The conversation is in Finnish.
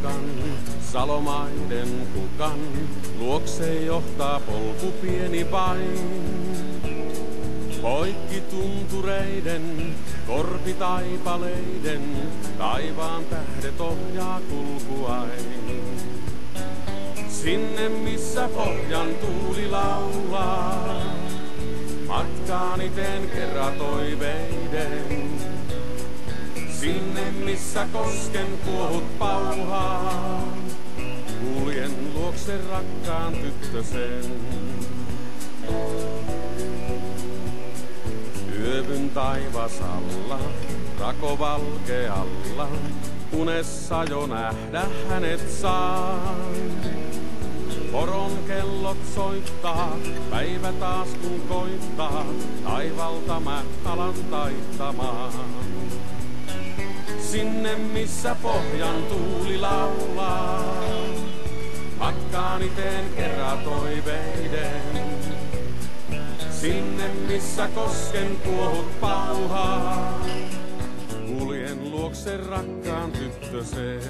matkan, Salomaiden kukan, luokse johtaa polku pieni vain. Poikki tuntureiden, korpitaipaleiden, taivaan tähdet ohjaa kulkuain. Sinne missä pohjan tuuli laulaa, matkaani teen kerran toiveiden. Sinne missä kosken kuohut pauhaa, kuljen luokse rakkaan tyttösen. Yövyn taivas alla, rako valkealla, unessa jo nähdä hänet saan. Poron kellot soittaa, päivä taas kun koittaa, taivalta mä alan taittamaan. Sinne missä pohjan tuuli laulaa, matkaani teen kerran toiveiden. Sinne missä kosken kuohut pauhaa, kuljen luokse rakkaan tyttösen.